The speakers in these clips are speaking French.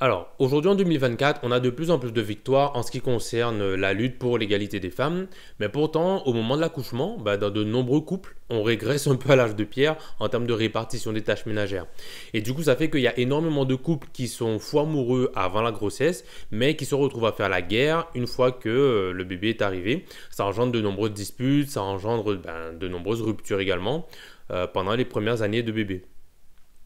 Alors, aujourd'hui en 2024, on a de plus en plus de victoires en ce qui concerne la lutte pour l'égalité des femmes, mais pourtant, au moment de l'accouchement, dans de nombreux couples, on régresse un peu à l'âge de pierre en termes de répartition des tâches ménagères. Et du coup, ça fait qu'il y a énormément de couples qui sont fous amoureux avant la grossesse, mais qui se retrouvent à faire la guerre une fois que le bébé est arrivé. Ça engendre de nombreuses disputes, ça engendre de nombreuses ruptures également pendant les premières années de bébé.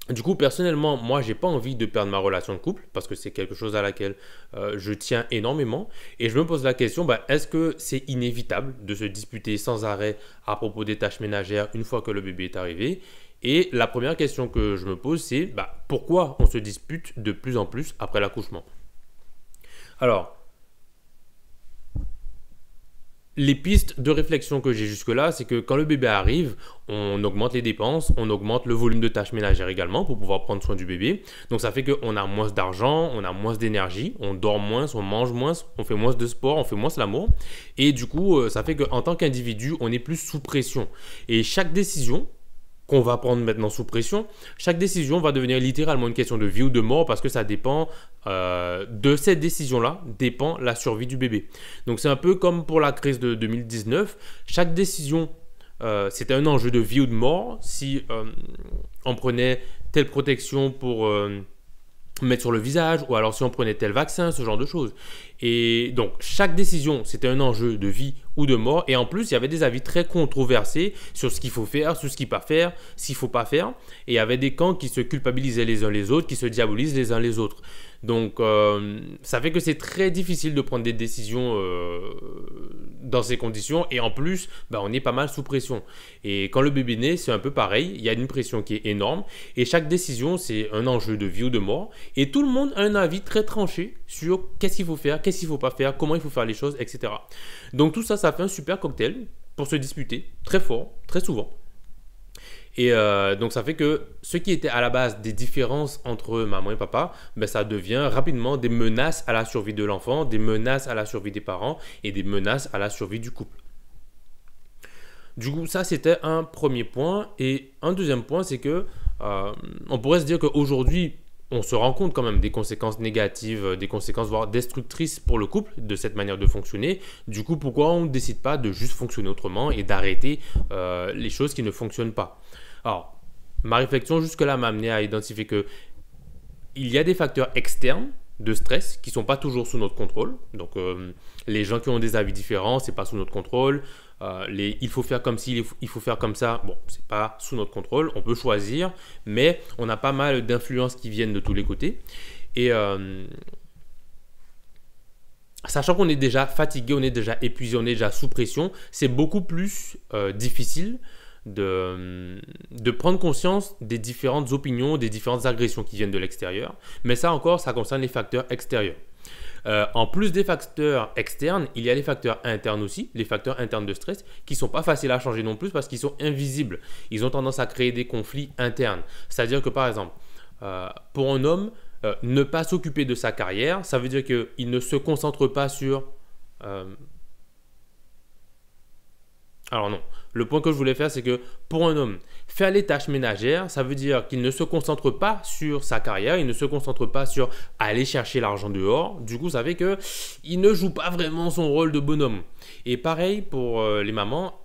Du coup, personnellement, moi, j'ai pas envie de perdre ma relation de couple parce que c'est quelque chose à laquelle je tiens énormément. Et je me pose la question, est-ce que c'est inévitable de se disputer sans arrêt à propos des tâches ménagères une fois que le bébé est arrivé? Et la première question que je me pose, c'est pourquoi on se dispute de plus en plus après l'accouchement? Alors, les pistes de réflexion que j'ai jusque-là, c'est que quand le bébé arrive, on augmente les dépenses, on augmente le volume de tâches ménagères également pour pouvoir prendre soin du bébé. Donc ça fait qu'on a moins d'argent, on a moins d'énergie, on dort moins, on mange moins, on fait moins de sport, on fait moins l'amour. Et du coup, ça fait qu'en tant qu'individu, on est plus sous pression. Et chaque décision qu'on va prendre maintenant sous pression, chaque décision va devenir littéralement une question de vie ou de mort parce que ça dépend de cette décision-là, dépend la survie du bébé. Donc c'est un peu comme pour la crise de 2019, chaque décision, c'était un enjeu de vie ou de mort. Si on prenait telle protection pour mettre sur le visage, ou alors si on prenait tel vaccin, ce genre de choses. Et donc, chaque décision, c'était un enjeu de vie ou de mort. Et en plus, il y avait des avis très controversés sur ce qu'il faut faire, sur ce qu'il ne faut pas faire, s'il ne faut pas faire. Et il y avait des camps qui se culpabilisaient les uns les autres, qui se diabolisent les uns les autres. Donc, ça fait que c'est très difficile de prendre des décisions dans ces conditions. Et en plus, on est pas mal sous pression. Et quand le bébé naît, c'est un peu pareil. Il y a une pression qui est énorme. Et chaque décision, c'est un enjeu de vie ou de mort. Et tout le monde a un avis très tranché sur qu'est-ce qu'il faut faire, qu'est-ce qu'il ne faut pas faire, comment il faut faire les choses, etc. Donc tout ça, ça fait un super cocktail pour se disputer très fort, très souvent. Et donc ça fait que ce qui était à la base des différences entre maman et papa, ça devient rapidement des menaces à la survie de l'enfant, des menaces à la survie des parents et des menaces à la survie du couple. Du coup, ça c'était un premier point. Et un deuxième point, c'est que on pourrait se dire qu'aujourd'hui, on se rend compte quand même des conséquences négatives, des conséquences voire destructrices pour le couple de cette manière de fonctionner. Du coup, pourquoi on ne décide pas de juste fonctionner autrement et d'arrêter les choses qui ne fonctionnent pas? Alors, ma réflexion jusque-là m'a amené à identifier qu'il y a des facteurs externes de stress qui ne sont pas toujours sous notre contrôle. Donc, les gens qui ont des avis différents, ce n'est pas sous notre contrôle. Il faut faire comme ci, il faut faire comme ça, c'est pas sous notre contrôle, on peut choisir, mais on a pas mal d'influences qui viennent de tous les côtés. Et sachant qu'on est déjà fatigué, on est déjà épuisé, on est déjà sous pression, c'est beaucoup plus difficile de prendre conscience des différentes opinions, des différentes agressions qui viennent de l'extérieur. Mais ça encore, ça concerne les facteurs extérieurs. En plus des facteurs externes, il y a les facteurs internes aussi, les facteurs internes de stress, qui ne sont pas faciles à changer non plus parce qu'ils sont invisibles. Ils ont tendance à créer des conflits internes. C'est-à-dire que par exemple, pour un homme, ne pas s'occuper de sa carrière, ça veut dire qu'il ne se concentre pas sur... Alors non, le point que je voulais faire, c'est que pour un homme, faire les tâches ménagères, ça veut dire qu'il ne se concentre pas sur sa carrière, il ne se concentre pas sur aller chercher l'argent dehors. Du coup, ça fait qu'il ne joue pas vraiment son rôle de bonhomme. Et pareil pour les mamans,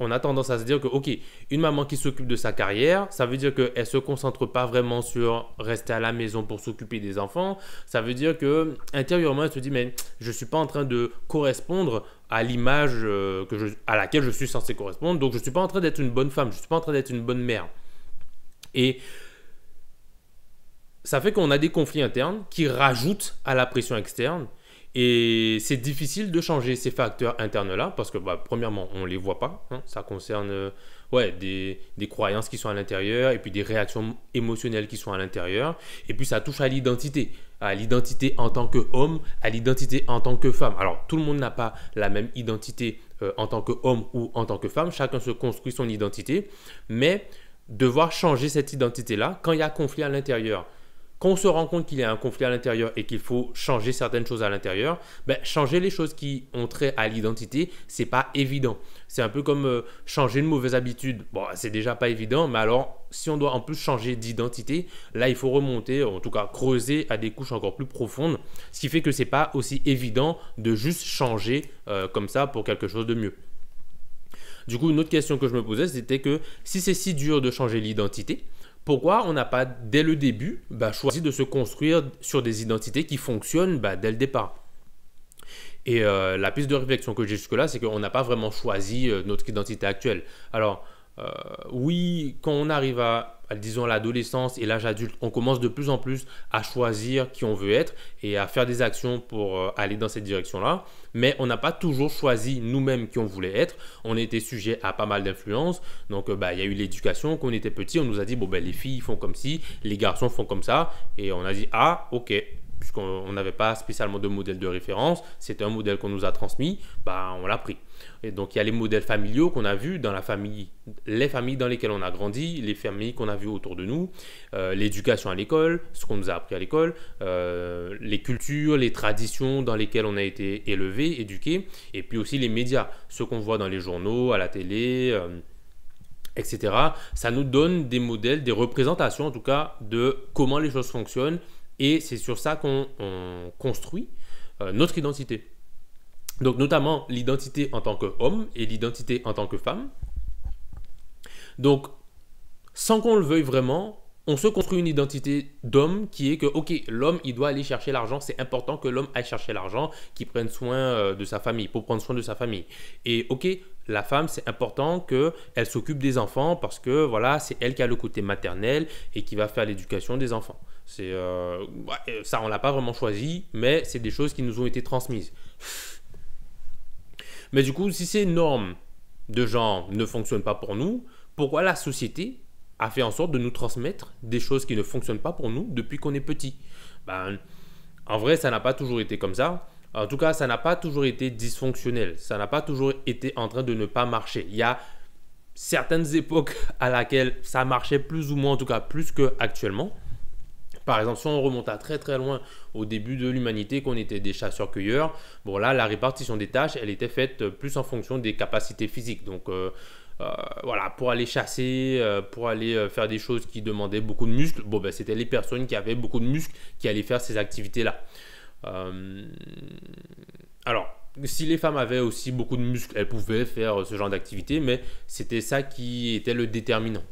on a tendance à se dire que, ok, une maman qui s'occupe de sa carrière, ça veut dire qu'elle ne se concentre pas vraiment sur rester à la maison pour s'occuper des enfants. Ça veut dire que intérieurement, elle se dit, mais je ne suis pas en train de correspondre à l'image à laquelle je suis censé correspondre. Donc, je ne suis pas en train d'être une bonne femme, je ne suis pas en train d'être une bonne mère. Et ça fait qu'on a des conflits internes qui rajoutent à la pression externe. Et c'est difficile de changer ces facteurs internes-là parce que, premièrement, on ne les voit pas. Ça concerne des croyances qui sont à l'intérieur et puis des réactions émotionnelles qui sont à l'intérieur. Et puis, ça touche à l'identité en tant qu'homme, à l'identité en tant que femme. Alors, tout le monde n'a pas la même identité en tant qu'homme ou en tant que femme. Chacun se construit son identité. Mais devoir changer cette identité-là quand il y a conflit à l'intérieur, quand on se rend compte qu'il y a un conflit à l'intérieur et qu'il faut changer certaines choses à l'intérieur, ben, changer les choses qui ont trait à l'identité, c'est pas évident. C'est un peu comme changer une mauvaise habitude. Bon, c'est déjà pas évident, mais alors si on doit en plus changer d'identité, là il faut remonter, en tout cas creuser à des couches encore plus profondes, ce qui fait que c'est pas aussi évident de juste changer comme ça pour quelque chose de mieux. Du coup, une autre question que je me posais, c'était que si c'est si dur de changer l'identité, pourquoi on n'a pas, dès le début, choisi de se construire sur des identités qui fonctionnent dès le départ? Et la piste de réflexion que j'ai jusque-là, c'est qu'on n'a pas vraiment choisi notre identité actuelle. Alors, oui, quand on arrive disons, l'adolescence et l'âge adulte, on commence de plus en plus à choisir qui on veut être et à faire des actions pour aller dans cette direction-là. Mais on n'a pas toujours choisi nous-mêmes qui on voulait être. On était sujet à pas mal d'influences. Donc, il y a eu l'éducation. Quand on était petit, on nous a dit, les filles font comme ci, les garçons font comme ça. Et on a dit, ah, ok. Puisqu'on n'avait pas spécialement de modèle de référence, c'était un modèle qu'on nous a transmis, on l'a pris. Et donc il y a les modèles familiaux qu'on a vus dans la famille, les familles dans lesquelles on a grandi, les familles qu'on a vues autour de nous, l'éducation à l'école, ce qu'on nous a appris à l'école, les cultures, les traditions dans lesquelles on a été élevé, éduqué, et puis aussi les médias, ce qu'on voit dans les journaux, à la télé, etc. Ça nous donne des modèles, des représentations en tout cas de comment les choses fonctionnent. Et c'est sur ça qu'on construit notre identité. Donc notamment l'identité en tant qu'homme et l'identité en tant que femme. Donc sans qu'on le veuille vraiment, on se construit une identité d'homme qui est que, ok, l'homme, il doit aller chercher l'argent. C'est important que l'homme aille chercher l'argent, qu'il prenne soin de sa famille, pour prendre soin de sa famille. Et ok, la femme, c'est important qu'elle s'occupe des enfants parce que voilà, c'est elle qui a le côté maternel et qui va faire l'éducation des enfants. Ça, on ne l'a pas vraiment choisi, mais c'est des choses qui nous ont été transmises. Mais du coup, si ces normes de genre ne fonctionnent pas pour nous, pourquoi la société a fait en sorte de nous transmettre des choses qui ne fonctionnent pas pour nous depuis qu'on est petit? En vrai, ça n'a pas toujours été comme ça. En tout cas, ça n'a pas toujours été dysfonctionnel. Ça n'a pas toujours été en train de ne pas marcher. Il y a certaines époques à laquelle ça marchait plus ou moins, en tout cas plus qu'actuellement. Par exemple, si on remonte à très très loin au début de l'humanité, qu'on était des chasseurs-cueilleurs, là, la répartition des tâches, elle était faite plus en fonction des capacités physiques. Donc, voilà, pour aller chasser, pour aller faire des choses qui demandaient beaucoup de muscles, c'était les personnes qui avaient beaucoup de muscles qui allaient faire ces activités-là. Alors, si les femmes avaient aussi beaucoup de muscles, elles pouvaient faire ce genre d'activité, mais c'était ça qui était le déterminant.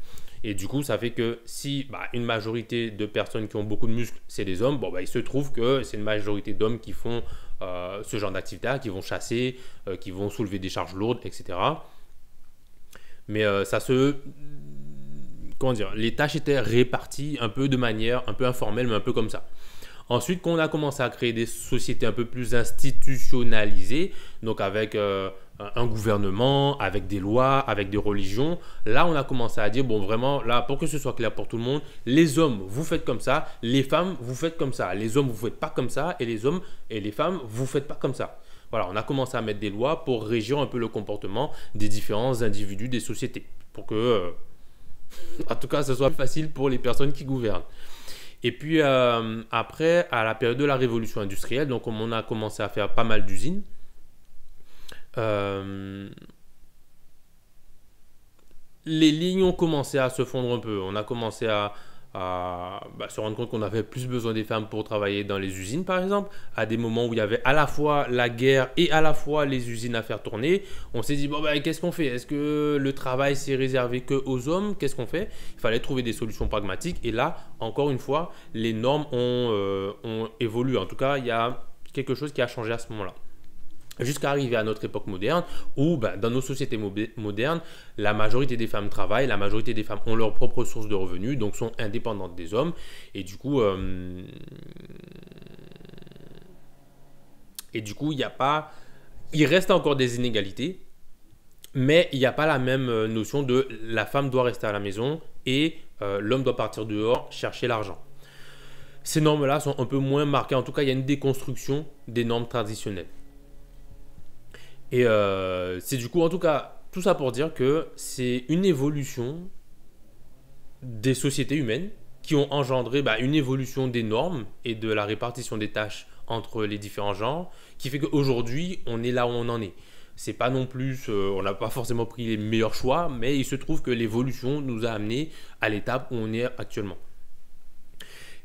Et du coup, ça fait que si une majorité de personnes qui ont beaucoup de muscles, c'est des hommes, il se trouve que c'est une majorité d'hommes qui font ce genre d'activité, qui vont chasser, qui vont soulever des charges lourdes, etc. Mais les tâches étaient réparties un peu de manière un peu informelle, mais un peu comme ça. Ensuite, quand on a commencé à créer des sociétés un peu plus institutionnalisées, donc avec un gouvernement, avec des lois, avec des religions, là, on a commencé à dire, vraiment, là, pour que ce soit clair pour tout le monde, les hommes, vous faites comme ça, les femmes, vous faites comme ça. Les hommes, vous ne faites pas comme ça, et les hommes et les femmes, vous ne faites pas comme ça. Voilà, on a commencé à mettre des lois pour régir un peu le comportement des différents individus des sociétés, pour que, en tout cas, ce soit facile pour les personnes qui gouvernent. Et puis après, à la période de la révolution industrielle, donc on a commencé à faire pas mal d'usines. Les lignes ont commencé à se fondre un peu. On a commencé à se rendre compte qu'on avait plus besoin des femmes pour travailler dans les usines, par exemple, à des moments où il y avait à la fois la guerre et à la fois les usines à faire tourner. On s'est dit, qu'est-ce qu'on fait? Est-ce que le travail s'est réservé que aux hommes? Qu'est-ce qu'on fait? Il fallait trouver des solutions pragmatiques. Et là, encore une fois, les normes ont évolué. En tout cas, il y a quelque chose qui a changé à ce moment-là. Jusqu'à arriver à notre époque moderne où dans nos sociétés modernes, la majorité des femmes travaillent, la majorité des femmes ont leur propre source de revenus, donc sont indépendantes des hommes. Et du coup, il reste encore des inégalités, mais il n'y a pas la même notion de la femme doit rester à la maison et l'homme doit partir dehors chercher l'argent. Ces normes-là sont un peu moins marquées. En tout cas, il y a une déconstruction des normes traditionnelles. Et c'est du coup, en tout cas, tout ça pour dire que c'est une évolution des sociétés humaines qui ont engendré une évolution des normes et de la répartition des tâches entre les différents genres, qui fait qu'aujourd'hui, on est là où on en est. C'est pas non plus, on n'a pas forcément pris les meilleurs choix, mais il se trouve que l'évolution nous a amené à l'étape où on est actuellement.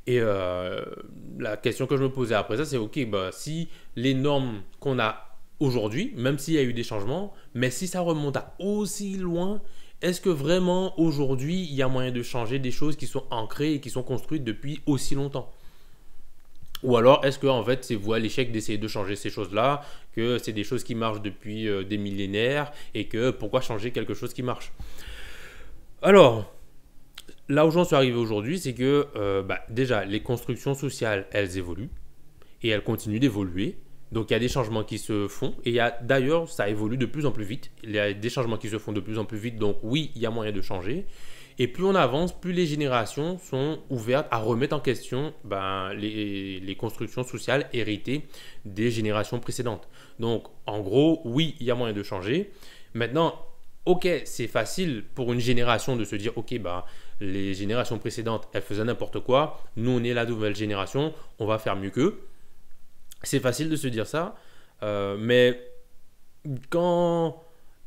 Et la question que je me posais après ça, c'est ok, si les normes qu'on a aujourd'hui, même s'il y a eu des changements, mais si ça remonte à aussi loin, est-ce que vraiment aujourd'hui il y a moyen de changer des choses qui sont ancrées et qui sont construites depuis aussi longtemps? Ou alors est-ce que en fait c'est voué à l'échec d'essayer de changer ces choses-là, que c'est des choses qui marchent depuis des millénaires et que pourquoi changer quelque chose qui marche? Alors, là où j'en suis arrivé aujourd'hui, c'est que déjà, les constructions sociales, elles évoluent et elles continuent d'évoluer. Donc, il y a des changements qui se font et d'ailleurs, ça évolue de plus en plus vite. Il y a des changements qui se font de plus en plus vite. Donc, oui, il y a moyen de changer. Et plus on avance, plus les générations sont ouvertes à remettre en question les constructions sociales héritées des générations précédentes. Donc, en gros, oui, il y a moyen de changer. Maintenant, ok, c'est facile pour une génération de se dire, ok, les générations précédentes, elles faisaient n'importe quoi. Nous, on est la nouvelle génération, on va faire mieux qu'eux. C'est facile de se dire ça, mais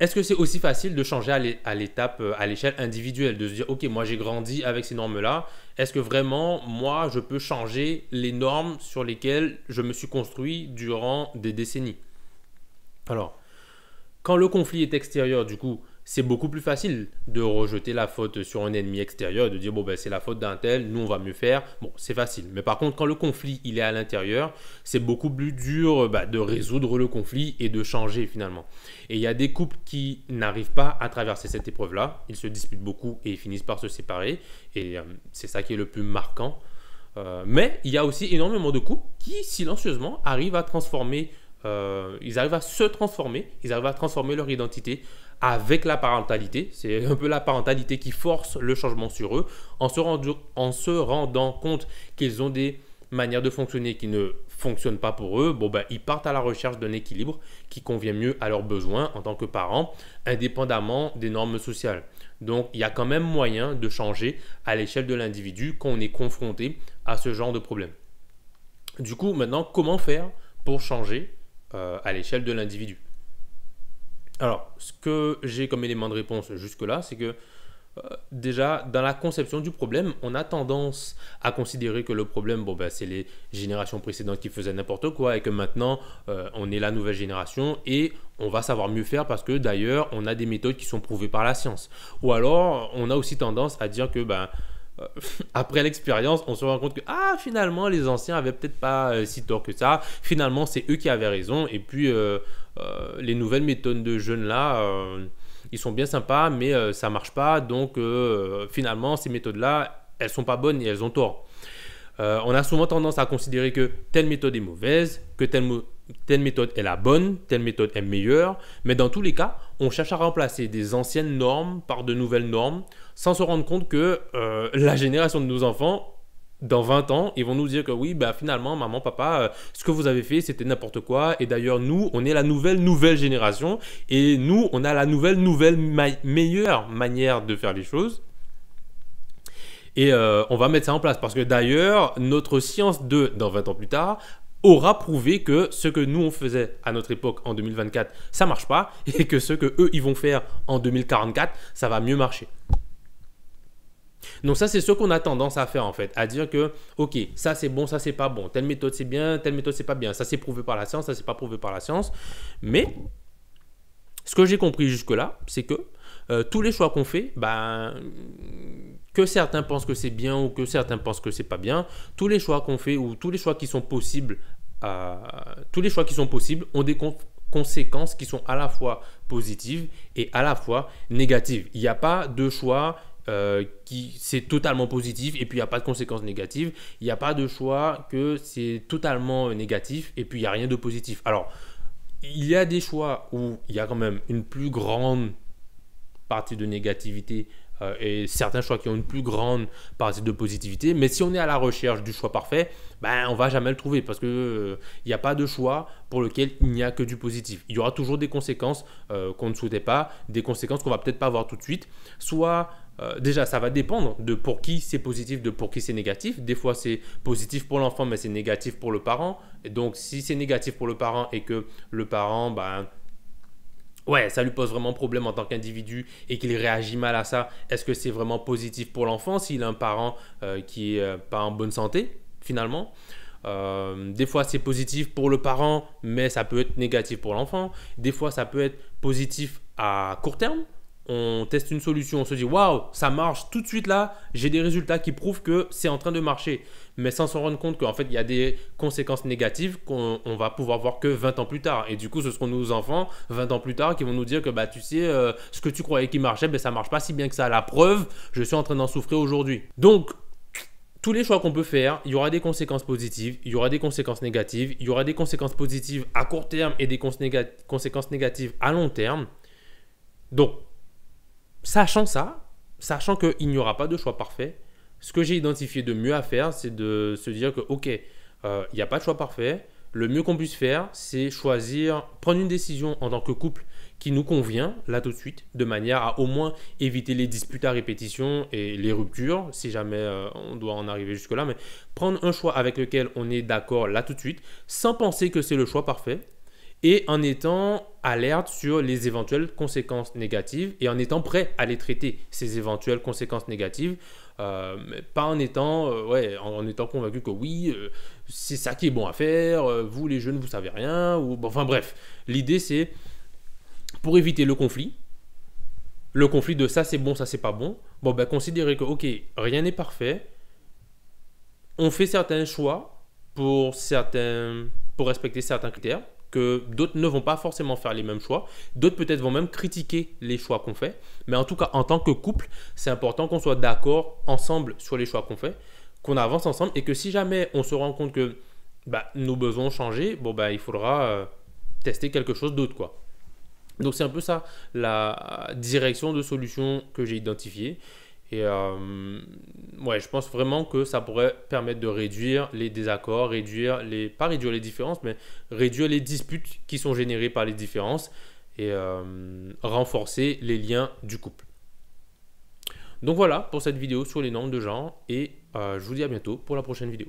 est-ce que c'est aussi facile de changer à l'étape, à l'échelle individuelle, de se dire, ok, moi j'ai grandi avec ces normes-là, est-ce que vraiment, moi, je peux changer les normes sur lesquelles je me suis construit durant des décennies? Alors, quand le conflit est extérieur, du coup, c'est beaucoup plus facile de rejeter la faute sur un ennemi extérieur, de dire c'est la faute d'un tel, nous on va mieux faire. Bon, c'est facile. Mais par contre, quand le conflit il est à l'intérieur, c'est beaucoup plus dur de résoudre le conflit et de changer finalement. Et il y a des couples qui n'arrivent pas à traverser cette épreuve-là. Ils se disputent beaucoup et ils finissent par se séparer. Et c'est ça qui est le plus marquant. Mais il y a aussi énormément de couples qui silencieusement arrivent à transformer. Ils arrivent à se transformer, ils arrivent à transformer leur identité avec la parentalité. C'est un peu la parentalité qui force le changement sur eux en se rendant compte qu'ils ont des manières de fonctionner qui ne fonctionnent pas pour eux. Ils partent à la recherche d'un équilibre qui convient mieux à leurs besoins en tant que parents, indépendamment des normes sociales. Donc, il y a quand même moyen de changer à l'échelle de l'individu quand on est confronté à ce genre de problème. Du coup, maintenant, comment faire pour changer à l'échelle de l'individu? Alors, ce que j'ai comme élément de réponse jusque-là, c'est que déjà, dans la conception du problème, on a tendance à considérer que le problème, c'est les générations précédentes qui faisaient n'importe quoi et que maintenant, on est la nouvelle génération et on va savoir mieux faire parce que d'ailleurs, on a des méthodes qui sont prouvées par la science. Ou alors, on a aussi tendance à dire que après l'expérience, on se rend compte que finalement, les anciens avaient peut-être pas si tort que ça. Finalement, c'est eux qui avaient raison. Et puis, les nouvelles méthodes de jeunes là, ils sont bien sympas, mais ça marche pas. Donc, finalement, ces méthodes-là, elles sont pas bonnes et elles ont tort. On a souvent tendance à considérer que telle méthode est mauvaise, que telle méthode est la bonne, telle méthode est meilleure. Mais dans tous les cas, on cherche à remplacer des anciennes normes par de nouvelles normes sans se rendre compte que la génération de nos enfants, dans 20 ans, ils vont nous dire que oui, finalement, maman, papa, ce que vous avez fait, c'était n'importe quoi. Et d'ailleurs, nous, on est la nouvelle génération. Et nous, on a la meilleure manière de faire les choses. Et on va mettre ça en place parce que d'ailleurs, notre science dans 20 ans plus tard, aura prouvé que ce que nous on faisait à notre époque en 2024, ça marche pas et que ce que eux ils vont faire en 2044, ça va mieux marcher. Donc ça c'est ce qu'on a tendance à faire en fait, à dire que ok, ça c'est bon, ça c'est pas bon, telle méthode c'est bien, telle méthode c'est pas bien, ça c'est prouvé par la science, ça c'est pas prouvé par la science. Mais ce que j'ai compris jusque là, c'est que tous les choix qu'on fait, que certains pensent que c'est bien ou que certains pensent que c'est pas bien, tous les choix qu'on fait ou tous les choix qui sont possibles, ont des conséquences qui sont à la fois positives et à la fois négatives. Il n'y a pas de choix qui c'est totalement positif et puis il n'y a pas de conséquences négatives. Il n'y a pas de choix que c'est totalement négatif et puis il n'y a rien de positif. Alors, il y a des choix où il y a quand même une plus grande partie de négativité et certains choix qui ont une plus grande partie de positivité. Mais si on est à la recherche du choix parfait, on ne va jamais le trouver parce qu'il n'y a pas de choix pour lequel il n'y a que du positif. Il y aura toujours des conséquences qu'on ne souhaitait pas, des conséquences qu'on ne va peut-être pas voir tout de suite. Soit déjà, ça va dépendre de pour qui c'est positif, de pour qui c'est négatif. Des fois, c'est positif pour l'enfant, mais c'est négatif pour le parent. Et donc, si c'est négatif pour le parent et que le parent, ben, ouais, ça lui pose vraiment problème en tant qu'individu et qu'il réagit mal à ça, est-ce que c'est vraiment positif pour l'enfant s'il a un parent qui est pas en bonne santé, finalement? Des fois, c'est positif pour le parent, mais ça peut être négatif pour l'enfant. Des fois, ça peut être positif à court terme. On teste une solution, on se dit waouh, ça marche tout de suite là, j'ai des résultats qui prouvent que c'est en train de marcher, mais sans s'en rendre compte qu'en fait il y a des conséquences négatives qu'on va pouvoir voir que 20 ans plus tard. Et du coup, ce seront nos enfants 20 ans plus tard qui vont nous dire que bah tu sais, ce que tu croyais qui marchait, ben ça marche pas si bien que ça. La preuve, je suis en train d'en souffrir aujourd'hui. Donc, tous les choix qu'on peut faire, il y aura des conséquences positives, il y aura des conséquences négatives, il y aura des conséquences positives à court terme et des conséquences négatives à long terme. Donc, sachant ça, sachant qu'il n'y aura pas de choix parfait, ce que j'ai identifié de mieux à faire, c'est de se dire que, ok, il n'y a pas de choix parfait. Le mieux qu'on puisse faire, c'est choisir, prendre une décision en tant que couple qui nous convient, là tout de suite, de manière à au moins éviter les disputes à répétition et les ruptures, si jamais on doit en arriver jusque-là. Mais prendre un choix avec lequel on est d'accord là tout de suite, sans penser que c'est le choix parfait, et en étant alerte sur les éventuelles conséquences négatives et en étant prêt à les traiter, ces éventuelles conséquences négatives, mais pas en étant, en étant convaincu que oui, c'est ça qui est bon à faire, vous les jeunes, vous savez rien, ou bon, enfin bref, l'idée c'est pour éviter le conflit de ça c'est bon, ça c'est pas bon, bon ben considérer que ok, rien n'est parfait, on fait certains choix pour respecter certains critères, que d'autres ne vont pas forcément faire les mêmes choix, d'autres peut-être vont même critiquer les choix qu'on fait, mais en tout cas en tant que couple, c'est important qu'on soit d'accord ensemble sur les choix qu'on fait, qu'on avance ensemble et que si jamais on se rend compte que bah, nos besoins ont changé, bon bah il faudra tester quelque chose d'autre quoi. Donc c'est un peu ça la direction de solution que j'ai identifiée. Et ouais, je pense vraiment que ça pourrait permettre de réduire les désaccords, pas réduire les différences, mais réduire les disputes qui sont générées par les différences et renforcer les liens du couple. Donc voilà pour cette vidéo sur les normes de genre et je vous dis à bientôt pour la prochaine vidéo.